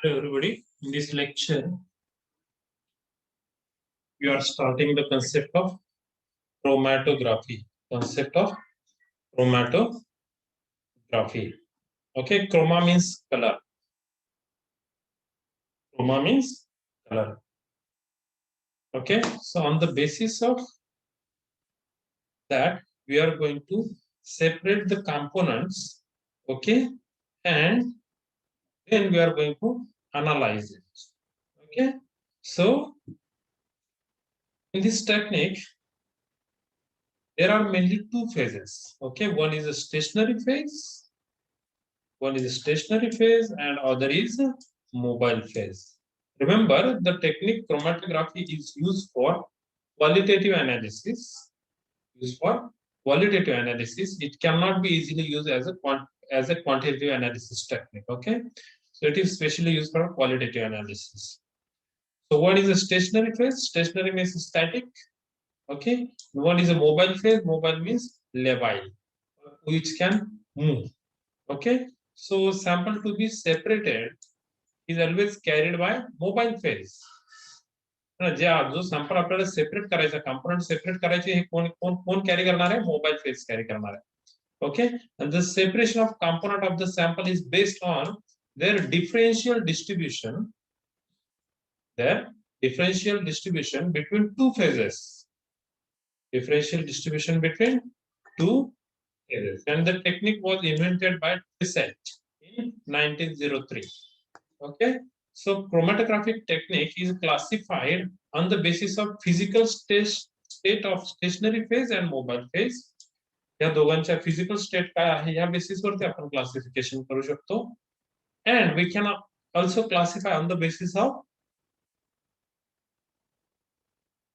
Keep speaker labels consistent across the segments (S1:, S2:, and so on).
S1: Hello everybody. In this lecture, we are starting the concept of chromatography. Concept of chromatography. Okay, chroma means color. Chroma means color. Okay, so on the basis of that, we are going to separate the components. Okay, and then we are going to analyze it. Okay, so in this technique, there are mainly two phases. Okay, one is a stationary phase. One is a stationary phase and other is a mobile phase. Remember, the technique chromatography is used for qualitative analysis. Used for qualitative analysis, it cannot be easily used as a quantitative analysis technique. Okay, so it is specially used for qualitative analysis. So one is a stationary phase. Stationary means static. Okay, one is a mobile phase. Mobile means labile, which can move. Okay, so sample to be separated is always carried by mobile phase. जो sample आपल्याला separate करायचा component separate करायचे हे कोण कोण कोण carry करणार आहे mobile phase carry करणार आहे okay and the separation of component of the sample is based on their differential distribution between two phases and the technique was invented by Tissot in 1903 okay. So chromatographic technique is classified on the basis of physical state of stationary phase and mobile phase. या दोघांच्या physical state काय आहे या basis वरती आपण classification करू शकतो and we can also classify on the basis of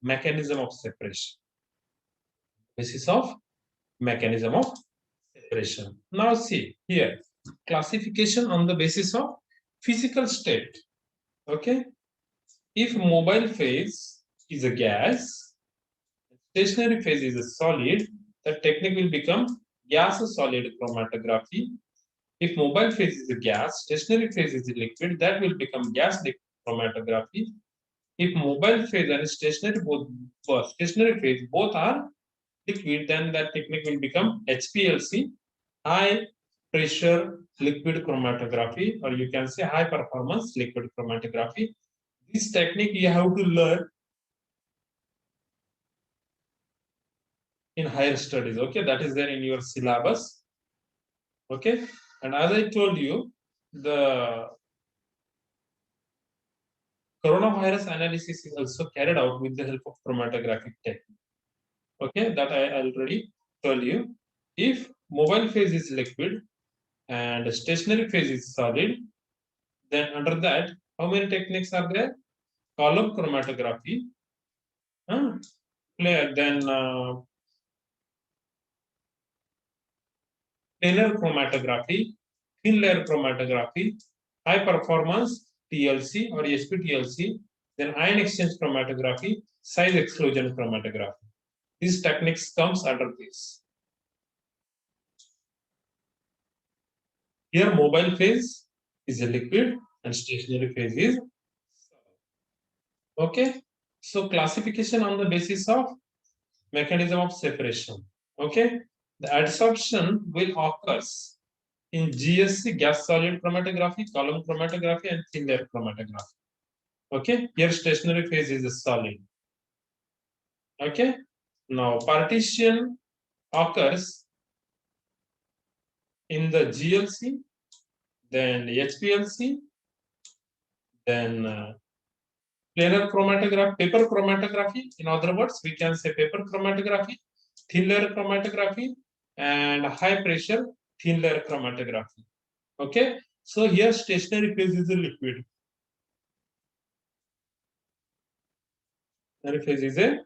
S1: mechanism of separation. Now see here classification on the basis of physical state. Okay, if mobile phase is a gas, stationary phase is a solid, the technique will become gas solid chromatography. If mobile phase is a gas, stationary phase is a liquid, that will become gas liquid chromatography. If mobile phase and stationary phase both are liquid, then that technique will become HPLC, high pressure liquid chromatography, or you can say high performance liquid chromatography. This technique you have to learn in higher studies. Okay, that is there in your syllabus. Okay, and as I told you, the coronavirus analysis is also carried out with the help of chromatographic technique. Okay, that I already told you. If mobile phase is liquid and stationary phase is solid, then under that, how many techniques are there? Column chromatography, then planar chromatography, thin layer chromatography, high performance TLC or SPTLC, then ion exchange chromatography, size exclusion chromatography. These techniques comes under this. Here mobile phase is a liquid and stationary phase is solid. Okay, so classification on the basis of mechanism of separation. Okay, the adsorption will occur in GSC, gas solid chromatography, column chromatography, and thin layer chromatography. Okay, here stationary phase is a solid. Okay, now partition occurs in the GLC, then HPLC, then planar chromatography, paper chromatography. In other words, we can say paper chromatography, thin layer chromatography, and high pressure thin layer chromatography. Okay, so here stationary phase is a liquid. Stationary phase is a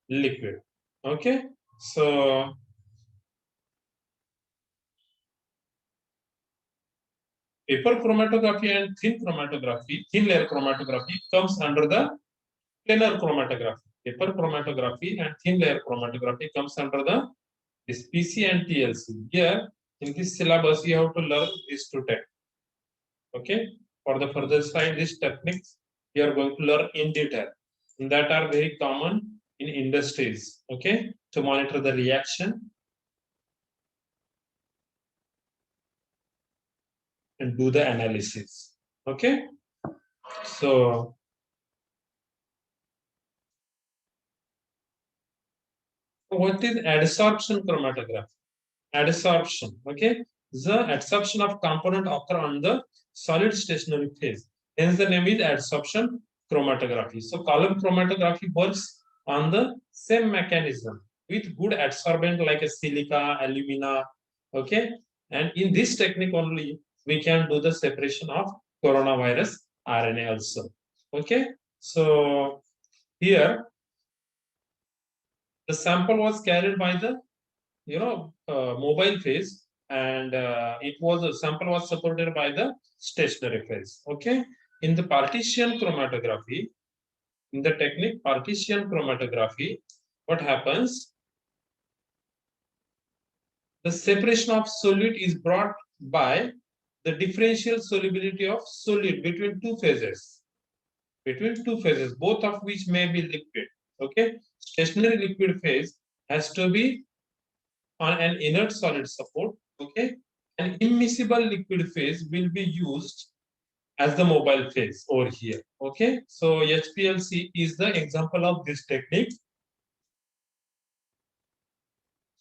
S1: liquid. Okay, so paper chromatography and thin layer chromatography comes under the planar chromatography. Paper chromatography and thin layer chromatography comes under the this PC and TLC. Here in this syllabus you have to learn these two techniques. Okay, For the further side, these techniques we are going to learn in detail, and that are very common in industries, okay, to monitor the reaction and do the analysis. Okay, so what is adsorption chromatography? Adsorption, okay, the adsorption of component occur on the solid stationary phase. Hence, the name is adsorption chromatography. So, column chromatography works on the same mechanism with good adsorbent like a silica, alumina, okay. And in this technique only, we can do the separation of coronavirus RNA also. Okay, so here the sample was carried by the mobile phase, and it was a sample was supported by the stationary phase. Okay, in the partition chromatography, in the technique partition chromatography, what happens? The separation of solute is brought by the differential solubility of solute between two phases. Between two phases, both of which may be liquid. Okay, stationary liquid phase has to be on an inert solid support. Okay, an immiscible liquid phase will be used as the mobile phase over here. Okay, so HPLC is the example of this technique.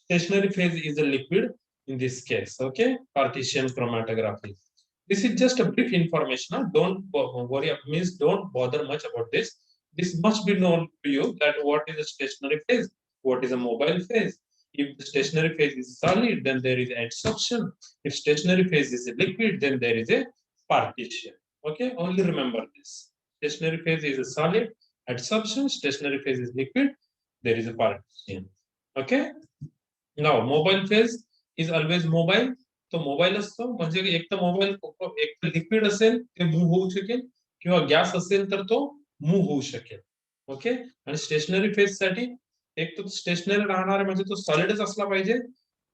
S1: Stationary phase is a liquid in this case. Okay, partition chromatography. This is just a brief information. Don't worry, means don't bother much about this. This must be known to you that what is a stationary phase, what is a mobile phase. If the stationary phase is solid, then there is adsorption. If stationary phase is a liquid, then there is a partition. Okay, only remember this. Stationary phase is a solid, adsorption, stationary phase is liquid, there is a partition. Okay. Now, mobile phase is always mobile. तो mobile असतो म्हणजे एक तर mobile एक तर liquid असेल ते move होऊ शकेल किंवा गॅस असेल तर तो मूव्ह होऊ शकेल. ओके, आणि स्टेशनरी फेज साठी एक तर स्टेशनरी राहणार आहे म्हणजे तो सॉलिडच असला पाहिजे,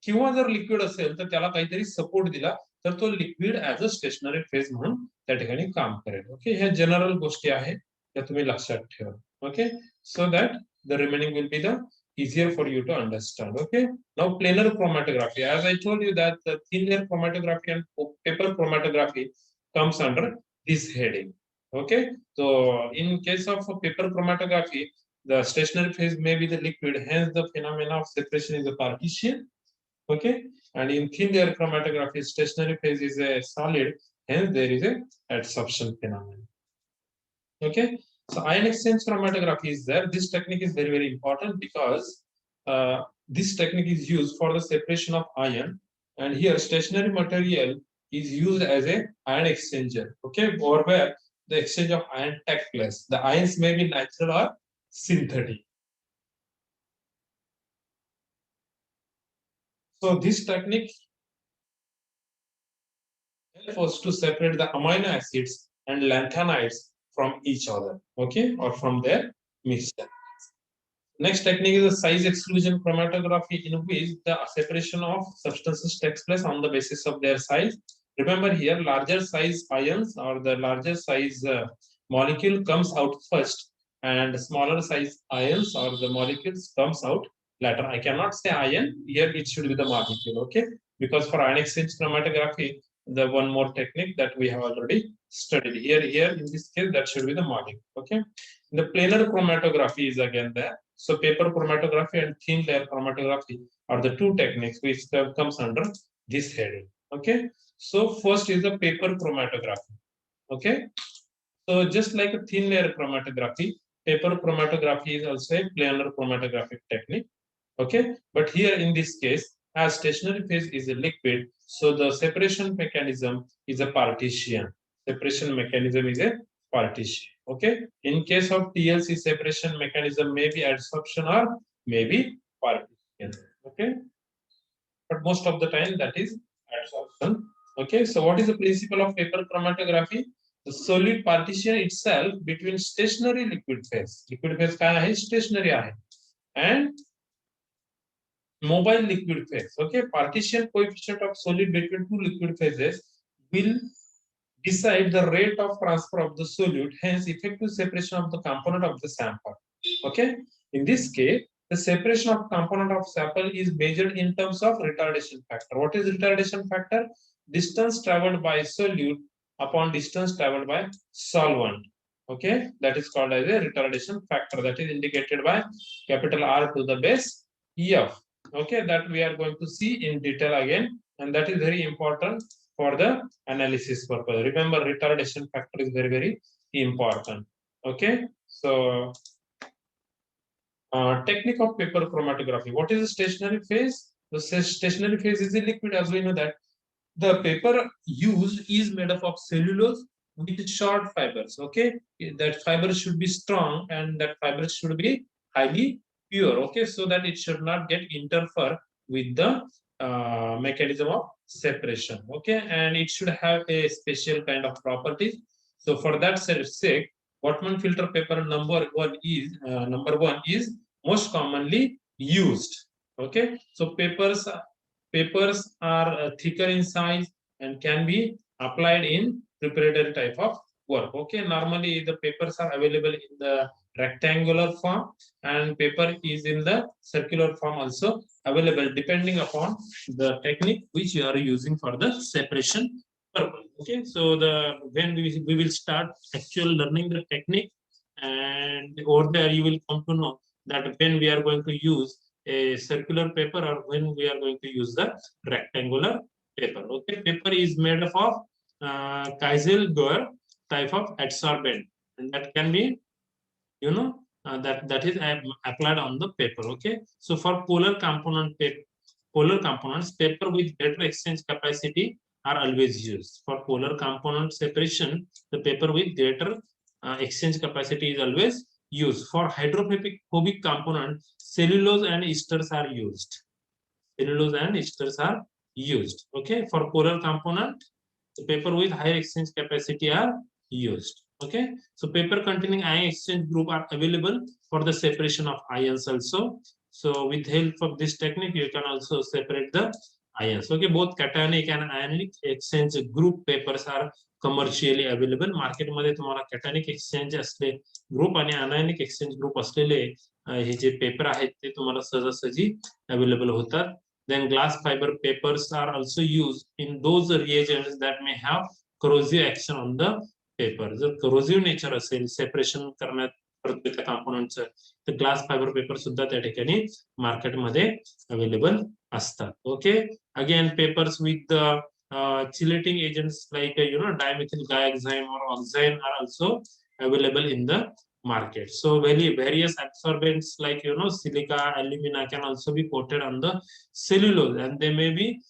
S1: किंवा जर लिक्विड असेल तर त्याला काहीतरी सपोर्ट दिला तर तो liquid as a stationary phase म्हणून त्या ठिकाणी काम करेल. ओके, ह्या जनरल गोष्टी आहेत त्या तुम्ही लक्षात ठेवा. Okay, so that the remaining will be the easier for you to understand. Okay, now planar chromatography, as I told you that the thin layer chromatography and paper chromatography comes under this heading. Okay, so in case of paper chromatography, the stationary phase may be the liquid, hence the phenomena of separation is a partition. Okay, and in thin layer chromatography, stationary phase is a solid, hence there is a adsorption phenomenon. Okay, so ion exchange chromatography is there. This technique is very, very important because this technique is used for the separation of ion, and here stationary material is used as a ion exchanger. Okay, or where the exchange of ion takes place. The ions may be natural or synthetic. So this technique helps us to separate the amino acids and lanthanides from each other. Okay, or from their mixture. Next technique is the size exclusion chromatography, in which the separation of substances takes place on the basis of their size. Remember here, larger size ions or the larger size molecule comes out first, and smaller size ions or the molecules comes out later. I cannot say ion here; it should be the molecule. Okay, because for ion exchange chromatography, the one more technique that we have already studied here in this case, that should be the molecule. Okay, the planar chromatography is again there. So paper chromatography and thin layer chromatography are the two techniques which comes under this heading. Okay, so first is the paper chromatography. Okay, so just like a thin layer chromatography, paper chromatography is also a planar chromatographic technique. Okay, but here in this case, as stationary phase is a liquid, so the separation mechanism is a partition. Separation mechanism is a partition. Okay, in case of TLC, separation mechanism may be adsorption or maybe partition. Okay, but most of the time that is adsorption. Okay, so what is the principle of paper chromatography? The solid partition itself between stationary liquid phase. Liquid phase काय आहे? Stationary आहे. And mobile liquid phase. Okay, partition coefficient of solid between two liquid phases will decide the rate of transfer of the solute, hence effective separation of the component of the sample. Okay, in this case, the separation of component of sample is measured in terms of retardation factor. What is retardation factor? Distance traveled by solute upon distance traveled by solvent. Okay, that is called as a retardation factor, that is indicated by capital R to the base F. Okay, that we are going to see in detail again, and that is very important for the analysis purpose. Remember, retardation factor is very, very important. Okay, so technique of paper chromatography. What is the stationary phase? The stationary phase is a liquid, as we know that. The paper used is made up of cellulose with short fibers. Okay, that fiber should be strong and that fiber should be highly pure. Okay, so that it should not get interfere with the mechanism of separation. Okay, and it should have a special kind of properties. So for that sake, Whatman filter paper number one is most commonly used. Okay, so papers are thicker in size and can be applied in preparatory type of work. Okay, normally the papers are available in the rectangular form and paper is in the circular form also available, depending upon the technique which you are using for the separation purpose. Okay, so when we will start actual learning the technique, and over there you will come to know that when we are going to use a circular paper or when we are going to use the rectangular paper. Okay, paper is made up of Kieselguhr type of adsorbent, and that can be, that is applied on the paper. Okay, so for polar components, paper with greater exchange capacity are always used. For polar component separation, the paper with greater exchange capacity is always used. For hydrophobic component, cellulose and esters are used. Cellulose and esters are used. Okay, for polar component, the paper with higher exchange capacity are used. Okay, so paper containing ion exchange group are available for the separation of ions also. So with help of this technique, you can also separate the ions. Okay, both cationic and ionic exchange group papers are commercially available. Market मध्ये तुम्हाला cationic exchange असले group आणि anionic exchange group असलेले हे जे paper आहेत ते तुम्हाला सहजासहजी available होतात. Then glass fiber papers are also used in those reagents that may have corrosive action on the paper. जर corrosive nature असेल सेपरेशन करण्यात प्रत्येक components, तर ग्लास फायबर पेपर सुद्धा त्या ठिकाणी मार्केटमध्ये अवेलेबल असतात. Okay, again papers with chelating agents like dimethyl dioxide or oxime are also available in the market. So various absorbents like silica, alumina can also be coated on the cellulose and they may be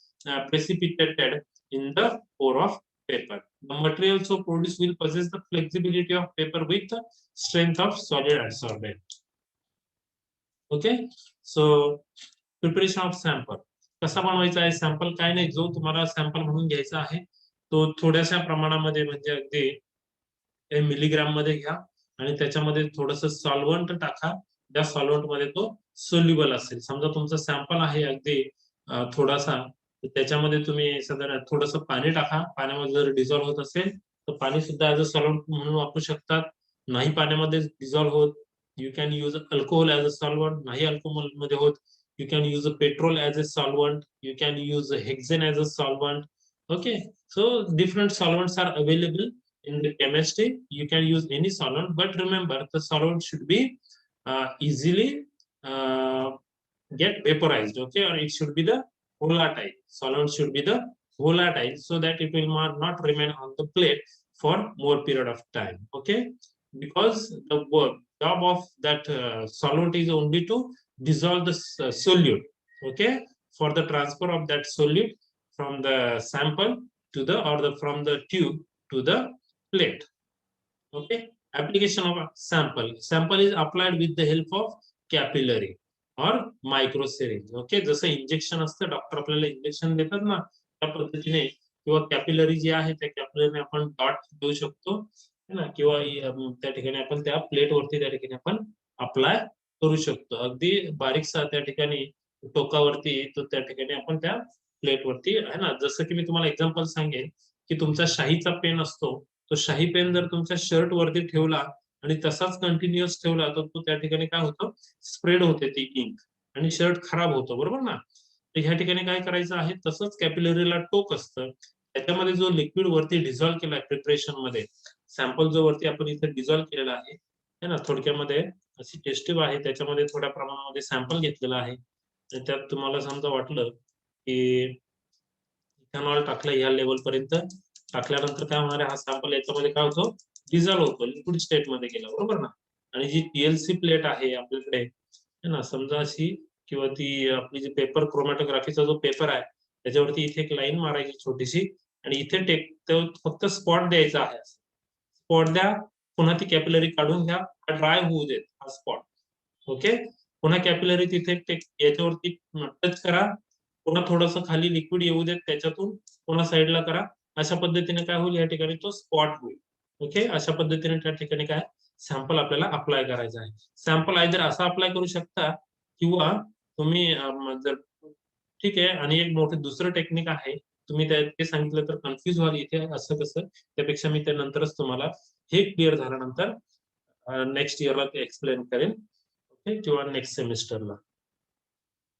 S1: precipitated in the core of paper. The material so produced will possess the flexibility of paper with the strength of solid adsorbent. Okay, so preparation of sample. कसा बनवायचा आहे sample? काय नाही, जो तुम्हाला sample म्हणून घ्यायचा आहे तो थोड्याशा प्रमाणामध्ये म्हणजे अगदी मिलीग्राम मध्ये घ्या आणि त्याच्यामध्ये थोडस सॉल्व्हंट टाका. त्या सॉल्व्हंट मध्ये तो सोल्युबल असेल. समजा तुमचा सॅम्पल आहे अगदी थोडासा, त्याच्यामध्ये तुम्ही साधारण थोडस पाणी टाका. पाण्यामध्ये जर डिझॉल्व्ह होत असेल तर पाणी सुद्धा ऍज अ सॉल्व्हंट म्हणून वापरू शकतात. नाही पाण्यामध्ये डिझॉल्व्ह होत, you can use alcohol as a solvent. Nahi alcohol मध्ये होत, you can use a petrol as a solvent, you can use a hexane as a solvent. Okay, so different solvents are available in the chemistry. You can use any solvent, but remember the solvent should be easily get vaporized. Okay, or it should be the volatile. Solvent should be the volatile so that it will not remain on the plate for more period of time. Okay, because the job of that solvent is only to dissolve the solute. Okay, for the transfer of that solute from the sample to the from the tube to the plate. Okay, application of a sample is applied with the help of capillary or micro syringe. Okay, जसं injection असतं, doctor आपल्याला injection देतात ना, त्या पद्धतीने किंवा capillary जी आहे त्या कॅपिलरीने आपण डॉट देऊ शकतो ना, किंवा त्या ठिकाणी आपण त्या प्लेट वरती त्या ठिकाणी आपण अप्लाय करू शकतो. अगदी बारीकसा त्या ठिकाणी टोकावरती तो त्या ठिकाणी आपण त्या प्लेट वरती आहे ना. जसं की मी तुम्हाला एक्झाम्पल सांगेन की तुमचा शाहीचा पेन असतो, तो शाही पेन जर तुमच्या शर्ट वरती ठेवला आणि तसाच कंटिन्युअस ठेवला तर तो त्या ठिकाणी काय होतं, स्प्रेड होते ती इंक आणि शर्ट खराब होतो, बरोबर ना. तर ह्या ठिकाणी काय करायचं आहे, तसंच कॅपिलरीला टोक असतं, त्याच्यामध्ये जो लिक्विड वरती डिझॉल्व्ह केलाय प्रिपरेशन मध्ये, सॅम्पल जो वरती आपण इथे डिझॉल्व्ह केलेला आहे ना, थोडक्यामध्ये अशी टेस्ट ट्यूब आहे, त्याच्यामध्ये थोड्या प्रमाणामध्ये सॅम्पल घेतलेला आहे आणि त्यात तुम्हाला समजा वाटलं की इथेनॉल टाकलं ह्या लेवल पर्यंत, टाकल्यानंतर काय होणार आहे, हा सॅम्पल याच्यामध्ये काय होतो, डिझॉल्व्ह होतो, लिक्विड स्टेट मध्ये गेला, बरोबर ना. आणि जी पीएलसी प्लेट आहे आपल्याकडे है ना, समजा अशी, किंवा ती आपली जी पेपर क्रोमॅटोग्राफीचा जो पेपर आहे त्याच्यावरती इथे एक लाईन मारायची छोटीशी आणि इथे फक्त स्पॉट द्यायचा आहे, स्पॉट द्या, पुन्हा ती कॅपिलरी काढून घ्या, ड्राय होऊ देत हा स्पॉट. ओके, पुन्हा कॅपिलरी तिथे याच्यावरती टच करा, पुन्हा थोडस खाली लिक्विड येऊ देत त्याच्यातून, पुन्हा साईडला करा, अशा पद्धतीने काय होईल, या ठिकाणी तो स्पॉट होईल. ओके, अशा पद्धतीने त्या ठिकाणी काय सॅम्पल आपल्याला अप्लाय करायचा आहे. सॅम्पल आयदर असा अप्लाय करू शकता किंवा तुम्ही जर ठीक आहे. आणि एक मोठं दुसरं टेक्निक आहे, तुम्ही ते सांगितलं तर कन्फ्युज व्हाल इथे असं कसं, त्यापेक्षा मी त्यानंतरच तुम्हाला हे क्लिअर झाल्यानंतर नेक्स्ट इयरला ते एक्सप्लेन करेन, ओके, किंवा नेक्स्ट सेमिस्टरला.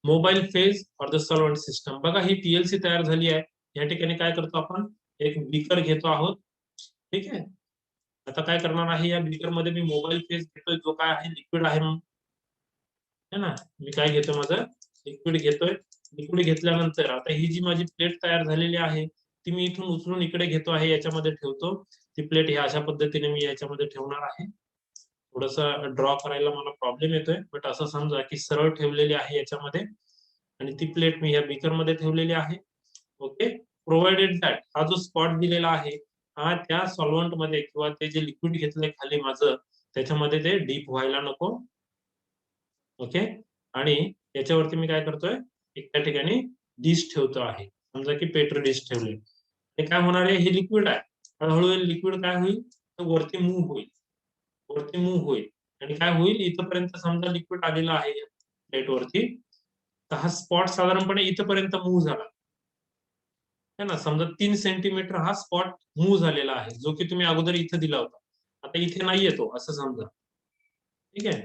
S1: Mobile phase or the solvent system, बघा ही पीएलसी तयार झाली आहे, या ठिकाणी काय करतो आपण, एक बीकर घेतो आहोत, ठीक आहे. आता काय करणार आहे, या बीकर मध्ये मी मोबाईल फेज घेतोय, जो काय आहे लिक्विड आहे है ना, मी काय घेतो, माझं लिक्विड घेतोय, लिक्विड घेतल्यानंतर आता ही जी माझी प्लेट तयार झालेली आहे ती मी इथून उचलून इकडे घेतो आहे, याच्यामध्ये ठेवतो, ती प्लेट ह्या अशा पद्धतीने मी याच्यामध्ये ठेवणार आहे. थोडस ड्रॉ करायला मला प्रॉब्लेम येतोय, बट असं समजा की सरळ ठेवलेली आहे याच्यामध्ये, आणि ती प्लेट मी या बीकर मध्ये ठेवलेली आहे. ओके, प्रोव्हाइडेड दॅट हा जो स्पॉट दिलेला आहे हा त्या सॉल्व्हंट मध्ये किंवा ते जे लिक्विड घेतलंय खाली माझं त्याच्यामध्ये ते डीप व्हायला नको. ओके, आणि याच्यावरती मी काय करतोय, एक त्या ठिकाणी डिश ठेवतो आहे, समजा की पेट्रो डिश ठेवले, हे काय होणार आहे, हे लिक्विड आहे, हळूहळू लिक्विड काय होईल, वरती मूव्ह होईल, वरती मूव्ह होईल, आणि काय होईल, इथपर्यंत समजा लिक्विड आलेलं आहे प्लेट वरती, तर हा स्पॉट साधारणपणे इथपर्यंत मूव्ह झाला है ना, समजा 3 सेंटीमीटर हा स्पॉट मूव्ह झालेला आहे, जो की तुम्ही अगोदर इथे दिला होता, आता इथे नाही येतो असं समजा, ठीक आहे.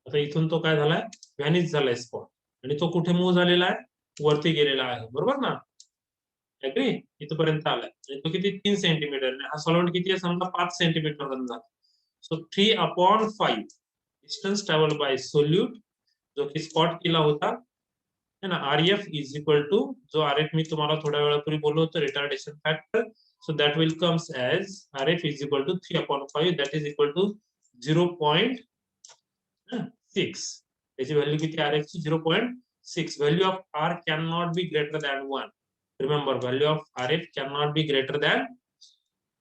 S1: आता इथून तो काय झालाय, व्हॅनिश झालाय स्पॉट, आणि तो कुठे मूव्ह झालेला आहे, वरती गेलेला आहे, बरोबर ना. ऍग्री, इथपर्यंत आलाय, तो किती, 3 सेंटीमीटर, हा सॉल्व्हंट किती आहे, समजा 5 centimetre run. So 3/5 distance travel by solute, जो की स्पॉट केला होता है ना, आरएफ इज इक्वल टू, जो आरएफ मी तुम्हाला थोड्या वेळापूर्वी बोललो होतो, retardation factor, so that will comes as RF is equal to 3/5, that is equal to 0.6, त्याची व्हॅल्यू किती, आर एफ ची 0.6, value of R can not be greater than 1, remember value of R F can not be greater than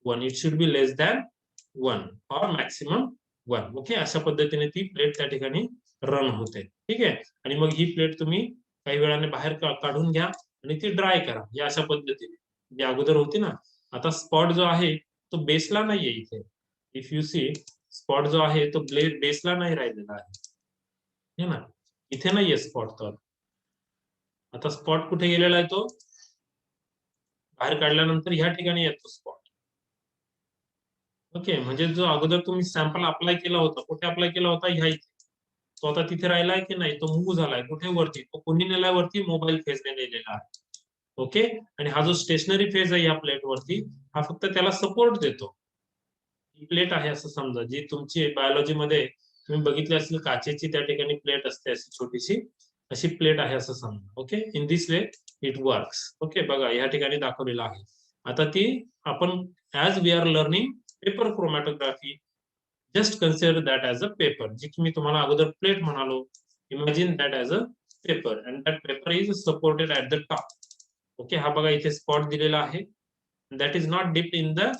S1: 1, it should be less than 1 और maximum 1. Okay, अशा पद्धतीने ती plate त्या ठिकाणी run होते, ठीक आहे. आणि मग ही प्लेट तुम्ही काही वेळाने बाहेर काढून घ्या आणि ती ड्राय करा, या अशा पद्धतीने जी अगोदर होती ना. आता स्पॉट जो आहे तो बेसला नाहीये इथे, इफ यू सी, स्पॉट जो आहे तो बेसला नाही राहिलेला आहे ना, इथे नाहीये स्पॉट. तो आता स्पॉट कुठे गेलेला आहे, तो बाहेर काढल्यानंतर ह्या ठिकाणी येतो स्पॉट. ओके, म्हणजे जो अगोदर तुम्ही सॅम्पल अप्लाय केला होता, कुठे अप्लाय केला होता, ह्या इथे, तो आता तिथे राहिलाय की नाही, तो मूव्ह झालाय कुठे, वरती, तो कोणी नेलाय वरती, मोबाईल फेजने नेलेला आहे. ओके, आणि हा जो स्टेशनरी फेज आहे या प्लेट वरती, हा फक्त त्याला सपोर्ट देतो. ही प्लेट आहे असं समजा, जी तुमची बायोलॉजी मध्ये तुम्ही बघितली असेल, काचेची त्या ठिकाणी प्लेट असते अशी छोटीशी, अशी प्लेट आहे असं समजा. Okay, in this way it works. Okay, बघा या ठिकाणी दाखवलेलं आहे. आता ती आपण as we are learning paper chromatography, just consider that as a paper, जी की मी तुम्हाला अगोदर प्लेट म्हणालो, imagine that as a paper, and that paper is supported at the top. Okay, हा बघा इथे स्पॉट दिलेला आहे, that is not dipped in the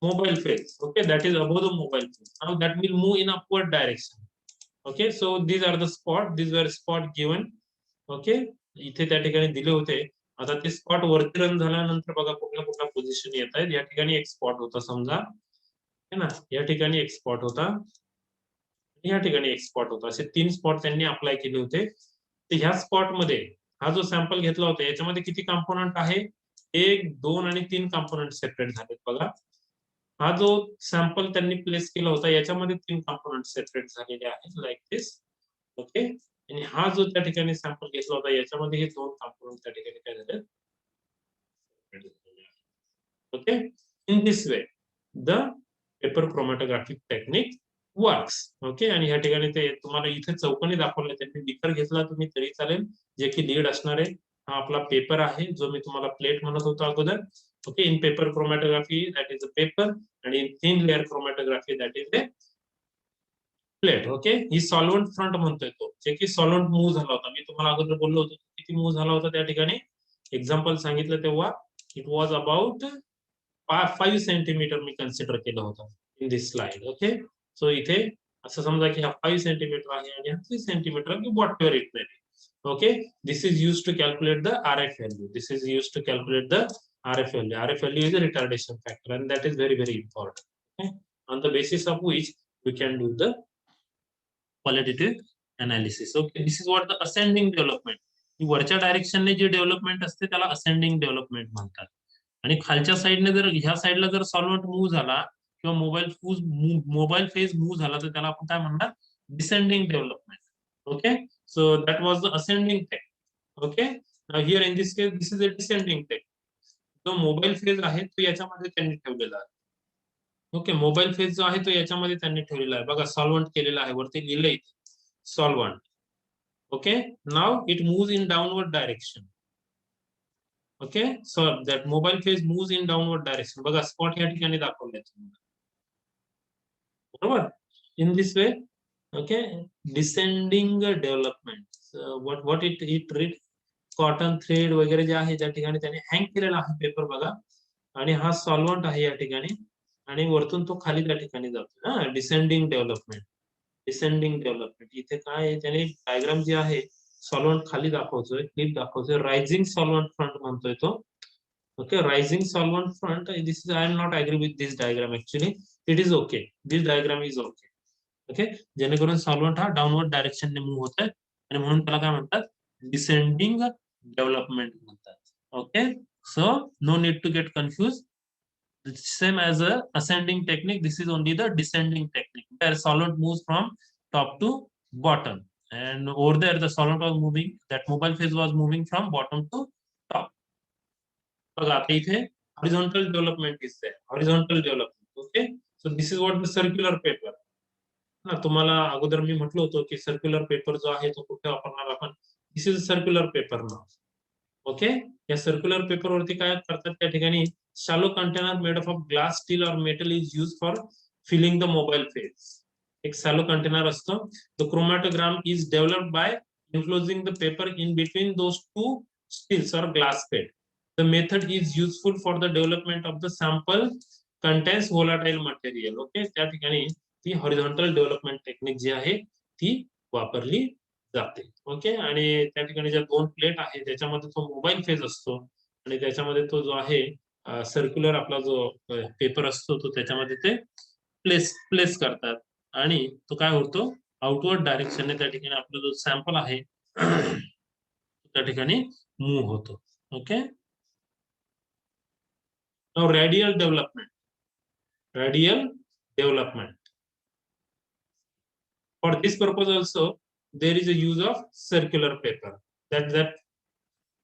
S1: mobile phase. Okay, that is above the mobile phase. Now that will move in upward direction. Okay, so these are the spot, these were spot given. Okay, इथे त्या ठिकाणी दिले होते. आता ते spot वरती run झाल्यानंतर बघा कुठल्या कुठल्या पोझिशन येत आहेत. या ठिकाणी एक स्पॉट होता समजा है ना, या ठिकाणी एक स्पॉट होता, या ठिकाणी एक स्पॉट होता, असे 3 स्पॉट त्यांनी अप्लाय केले होते. तर ह्या स्पॉट मध्ये हा जो सॅम्पल घेतला होता याच्यामध्ये किती कॉम्पोनंट आहे, 1 2 आणि 3 कॉम्पोनंट सेपरेट झालेत बघा. हा जो सॅम्पल त्यांनी प्लेस केला होता याच्यामध्ये 3 कॉम्पोनंट सेपरेट झालेले आहेत लाईक दिस. ओके, आणि हा जो त्या ठिकाणी सॅम्पल घेतला होता याच्यामध्ये हे 2 कॉम्पोनंट त्या ठिकाणी काय झाले, okay. In this way the paper chromatographic technique works. Okay, आणि ह्या ठिकाणी ते तुम्हाला इथे चौकोनी दाखवले, त्यांनी बिकर घेतला तुम्ही तरी चालेल, जे की लीड असणार आहे. हा आपला पेपर आहे जो मी तुम्हाला प्लेट म्हणत होतो अगोदर. Okay, in paper chromatography that is a paper, आणि in thin layer chromatography that is a plate. Okay, ही सॉल्व्हंट फ्रंट म्हणतोय तो, जे की सॉल्व्हंट मूव्ह झाला होता. मी तुम्हाला अगोदर बोललो होतो किती मूव्ह झाला होता त्या ठिकाणी, एक्झाम्पल सांगितलं तेव्हा it was about 5 centimetre me consider केलं होतं इन दिस स्लाइड. ओके, सो इथे असं समजा की हा 5 सेंटीमीटर आहे आणि हा 3 सेंटीमीटर की whatever it may be. Okay, this is use to calculate the RF value. This is use to calculate the RF value. RF value is a retardation factor, and that is very, very important. Okay? On the basis of which we can do the qualitative analysis. Okay, this is what the ascending development. वरच्या डायरेक्शनने जे development असते त्याला ascending development म्हणतात. आणि खालच्या साईडने जर ह्या साईडला जर सॉल्व्हंट मूव्ह झाला किंवा मोबाईल फेज मूव्ह झाला तर त्याला आपण काय म्हणणार, descending development. Okay, so that was the ascending tech. Okay, here in this case this is a descending tech. जो मोबाईल फेज आहे तो याच्यामध्ये त्यांनी ठेवलेला आहे. ओके, मोबाईल फेज जो आहे तो याच्यामध्ये त्यांनी ठेवलेला आहे बघा, सॉल्व्हंट केलेला आहे, वरती लिहिलंय solvent. Okay, now it moves in downward direction. Okay, so that mobile phase moves in downward direction. बघा स्पॉट या ठिकाणी दाखवले बरोबर, इन this way. Okay, descending development. What it read, cotton thread वगैरे जे आहे त्या ठिकाणी त्याने हँग केलेला आहे पेपर बघा, आणि हा सॉल्व्हंट आहे या ठिकाणी, आणि वरतून तो खाली त्या ठिकाणी जातो. हा, डिसेंडिंग डेव्हलपमेंट. डिसेंडिंग डेव्हलपमेंट इथे काय आहे, त्याने डायग्राम जी आहे सॉल्व्हंट खाली दाखवतोय, क्लिप दाखवतोय, रायझिंग सॉल्व्हंट फ्रंट म्हणतोय तो. Okay, rising solvent front. This is I am not agree with this diagram actually. It is okay, this diagram is okay. Okay, जेणेकरून सॉल्व्हंट हा डाऊनवर्ड डायरेक्शनने मूव्ह होत आहे, आणि म्हणून त्याला काय म्हणतात, डिसेंडिंग डेव्हलपमेंट म्हणतात. Okay, so no need to get confuse. Same as a ascending technique, this is only the descending technique where solvent moves from top to bottom, and over there the solvent was moving, that mobile phase was moving from bottom to top. बघा आता इथे horizontal development is there, horizontal development. Okay, so this is what the circular paper. ना तुम्हाला अगोदर मी म्हटलं होतं की circular paper जो आहे तो कुठे वापरणार आपण, दिस इज सर्क्युलर पेपर नाव. ओके, या सर्क्युलर पेपर वरती काय करतात त्या ठिकाणी, shallow container made of glass, steel or metal is use for filling the mobile phase. एक शालो कंटेनर असतो. The chromatogram is developed by enclosing the paper in between those two steels or glass plate. The method is useful for the development of the sample contains volatile material. Okay, त्या ठिकाणी ती horizontal development technique जी आहे ती वापरली जाते. Okay, आणि त्या ठिकाणी ज्या 2 प्लेट आहे त्याच्यामध्ये तो मोबाईल फेज असतो, आणि त्याच्यामध्ये तो जो आहे सर्क्युलर आपला जो पेपर असतो तो त्याच्यामध्ये ते प्लेस करतात, आणि तो काय होतो, आउटवर्ड डायरेक्शनने त्या ठिकाणी आपला जो सॅम्पल आहे त्या ठिकाणी मूव्ह होतो. Okay, now radial development. Radial development. For this purpose also there is a use of circular paper. That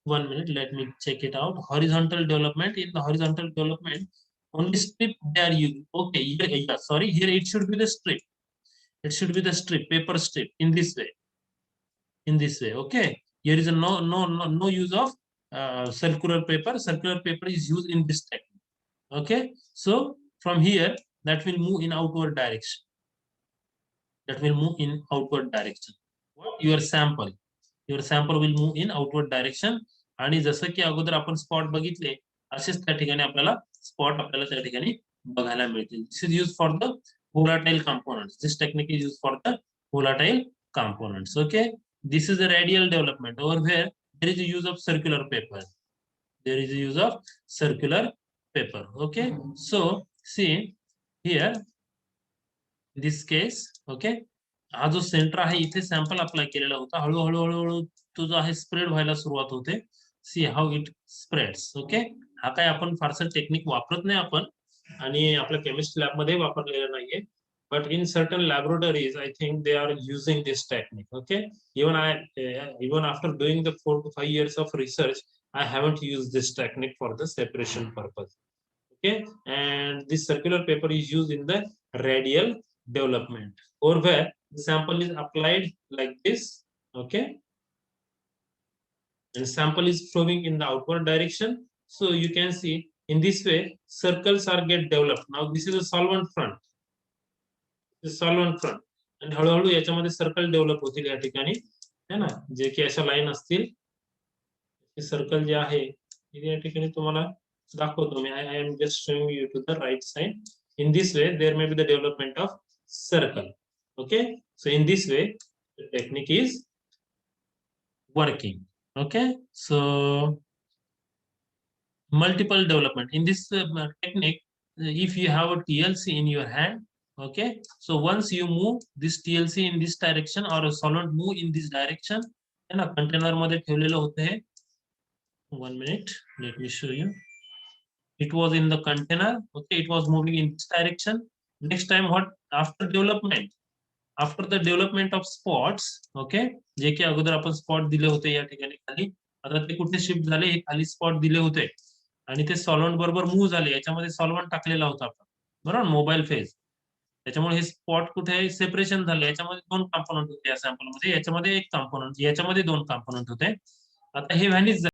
S1: 1 minute, let me check it out. Horizontal development. In the horizontal development only strip they are used. Okay, here, yeah, sorry, here it should be the strip. It should be the strip, paper strip, in this way. In this way. Okay, here is a no use of circular paper. Circular paper is used in this technique. Okay, so from here that will move in outward direction. That will move in outward direction. What? Your sample will move in outward direction. आणि जसं की अगोदर आपण spot बघितले असेच त्या ठिकाणी आपल्याला स्पॉट आपल्याला त्या ठिकाणी बघायला मिळतील. This is use for the volatile components. This technique is used for the volatile components. Okay, this is a radial development. Over here there is a use of circular paper. There is a use of circular paper. Okay, so see here this case. Okay, हा जो centre आहे इथे sample apply केलेला होता, हळूहळू तो जो आहे स्प्रेड व्हायला सुरुवात होते. सी हाऊ इट स्प्रेड्स. ओके, हा काय आपण फारसं टेक्निक वापरत नाही आपण आणि आपल्या केमिस्ट्री लॅब मध्ये वापरलेलं नाहीये. But in certain laboratories, I think they are using this technique. Okay, even after doing the 4 to 5 years of research, I haven't used this technique for the separation purpose. Okay, and this circular paper is used in the radial development, or where the sample is applied like this. Okay, and sample is flowing in the outward direction. So you can see in this way circles are get developed. Now this is a solvent front. Solvent front आणि हळूहळू याच्यामध्ये circle develop होतील या ठिकाणी, है ना, जे की अशा लाईन असतील. सर्कल जे आहे या ठिकाणी तुम्हाला दाखवतो मी. I am just showing you to the right side. In this way there may be the development of circle. Okay, so in this way the technique is working. Okay, so multiple development in this technique. If you have a TLC in your hand, okay, so once you move this TLC in this direction or a solvent move in this direction, है ना, container मध्ये ठेवलेलं होते हे. 1 minute, let me show you. It was in the container. Okay, it was moving in this direction. Next time what, after the development of spots, okay, जे की अगोदर आपण spot दिले होते या ठिकाणी खाली, आता ते कुठे शिफ्ट झाले, हे खाली स्पॉट दिले होते आणि ते सॉल्व्हंट बरोबर मूव्ह झाले. याच्यामध्ये सॉल्व्हंट टाकलेला होता आपण, बरोबर, मोबाईल फेज. त्याच्यामुळे हे स्पॉट कुठे सेपरेशन झाले. याच्यामध्ये 2 कॉम्पोनंट होते या सॅम्पल मध्ये, याच्यामध्ये 1 कॉम्पोनंट, याच्यामध्ये 2 कॉम्पोनंट होते. आता हे व्हॅनिश